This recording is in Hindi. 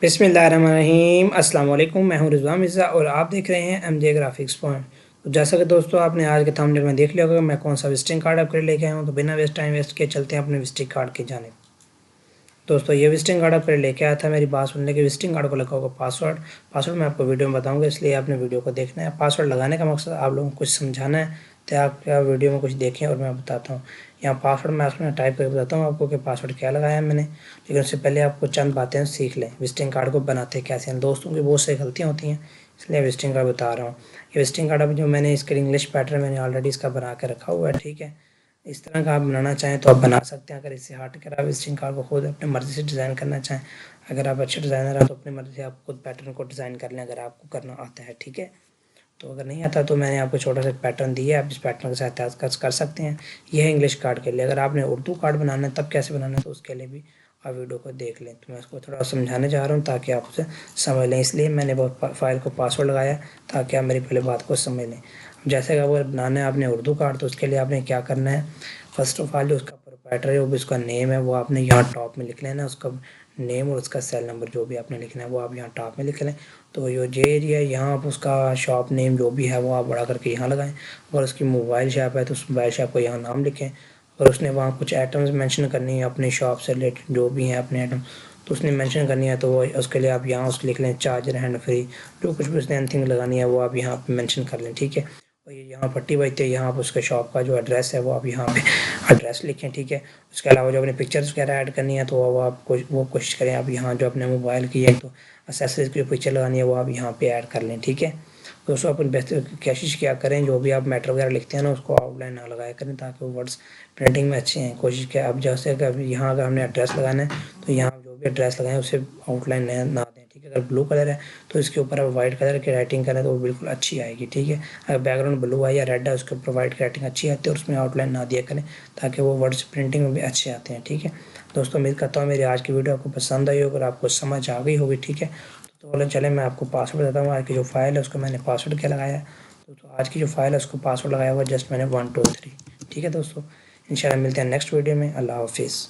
बिस्मिल्लाहिर्रहमानिर्रहीम। अस्सलाम वालेकुम। मैं हूं रिज़वान मिर्ज़ा और आप देख रहे हैं एमजे ग्राफिक्स पॉइंट। तो जैसा कि दोस्तों आपने आज के थंबनेल में देख लिया होगा मैं कौन सा विजिटिंग कार्ड आपके लिए लेके आया हूं। तो बिना टाइम वेस्ट किए चलते हैं अपने विजिटिंग कार्ड की जानिब। दोस्तों ये विजिटिंग कार्ड आपके लिए लेके आया था। मेरी बात सुनने के विजिटिंग कार्ड को लगा होगा पासवर्ड मैं आपको वीडियो में बताऊंगा, इसलिए आपने वीडियो को देखना है। पासवर्ड लगाने का मकसद आप लोगों को कुछ समझाना है, तो आप क्या वीडियो में कुछ देखें और मैं बताता हूँ। यहाँ पासवर्ड मैं आपको टाइप करके बताता हूँ आपको कि पासवर्ड क्या लगाया है मैंने, लेकिन उससे पहले आपको चंद बातें सीख लें। विजिटिंग कार्ड को बनाते कैसे हैं। दोस्तों की बहुत सारी गलतियाँ होती हैं, इसलिए विजिटिंग कार्ड बता रहा हूँ। ये विजिटिंग कार्ड अभी जो मैंने इसके इंग्लिश पैटर्न मैंने ऑलरेडी इसका बना के रखा हुआ है, ठीक है। इस तरह का आप बनाना चाहें तो आप बना सकते हैं। अगर इससे हट कर आप विजिटिंग कार्ड को खुद अपनी मर्ज़ी से डिज़ाइन करना चाहें, अगर आप अच्छे डिज़ाइनर हैं तो अपनी मर्ज़ी से आप खुद पैटर्न को डिज़ाइन कर लें, अगर आपको करना आता है, ठीक है। तो अगर नहीं आता तो मैंने आपको छोटा सा पैटर्न दिया है, आप इस पैटर्न के साथ कर सकते हैं। ये है इंग्लिश कार्ड के लिए। अगर आपने उर्दू कार्ड बनाना है तब कैसे बनाना है, तो उसके लिए भी आप वीडियो को देख लें। तो मैं उसको थोड़ा समझाने जा रहा हूँ ताकि आप उसे समझ लें, इसलिए मैंने फाइल को पासवर्ड लगाया ताकि आप मेरी पहले बात को समझ लें। जैसे कि अगर बनाना है आपने उर्दू कार्ड, तो उसके लिए आपने क्या करना है, फर्स्ट ऑफ ऑल जो उसका प्रोप्राइटर है वो भी उसका नेम है वो आपने यहाँ टॉप में लिख लेना है। उसका नेम और उसका सेल नंबर जो भी आपने लिखना है वो आप यहाँ टॉप में लिख लें। तो ये एरिया है यहाँ आप उसका शॉप नेम जो भी है वो आप बड़ा करके यहाँ लगाएं। और उसकी मोबाइल शॉप है तो उस मोबाइल शॉप को यहाँ नाम लिखें। और उसने वहाँ कुछ आइटम्स मेंशन करनी है अपनी शॉप से रिलेटेड जो भी हैं अपने आइटम, तो उसने मेंशन करनी है। तो वो उसके लिए आप यहाँ उसको लिख लें चार्जर हैंड फ्री, जो कुछ भी उसने एनीथिंग लगानी है वो आप यहाँ पे मेंशन कर लें, ठीक है। और ये यहाँ पट्टी बजती है, यहाँ आप उसके शॉप का जो एड्रेस है वो आप यहाँ पे एड्रेस लिखें, ठीक है। उसके अलावा जो अपने पिक्चर्स वगैरह ऐड करनी है तो वो आप कोशिश करें आप यहाँ जो अपने मोबाइल की है तो एक्सेसरीज की जो पिक्चर लगानी है वो आप यहाँ पे ऐड कर लें, ठीक है। दोस्तों अपन बेहतर कोशिश क्या करें, जो भी आप मैटर वगैरह लिखते हैं ना उसको आउटलाइन ना लगाया करें ताकि वो वर्ड्स प्रिंटिंग में अच्छे हैं। कोशिश किया अब जैसे अगर यहाँ अगर हमने एड्रेस लगाना है तो यहाँ जो भी एड्रेस लगाएं उसे आउटलाइन ना दें, ठीक है। अगर ब्लू कलर है तो इसके ऊपर आप वाइट कलर की राइटिंग करें तो वो बिल्कुल अच्छी आएगी, ठीक है। अगर बैकग्राउंड ब्लू है या रेड है उसके ऊपर वाइट की राइटिंग अच्छी आती है और उसमें आउटलाइन ना दिया करें ताकि वो वर्ड्स प्रिंटिंग में भी अच्छे आते हैं, ठीक है। दोस्तों उम्मीद करता हूँ मेरी आज की वीडियो आपको पसंद आई होगी और आपको समझ आ गई होगी, ठीक है। तो चले मैं आपको पासवर्ड बताता हूँ। आज की जो फाइल है उसको मैंने पासवर्ड क्या लगाया है। तो आज की जो फाइल है उसको पासवर्ड लगाया हुआ जस्ट मैंने 1 2 3, ठीक है दोस्तों। इंशाल्लाह मिलते हैं नेक्स्ट वीडियो में। अल्लाह हाफिज़।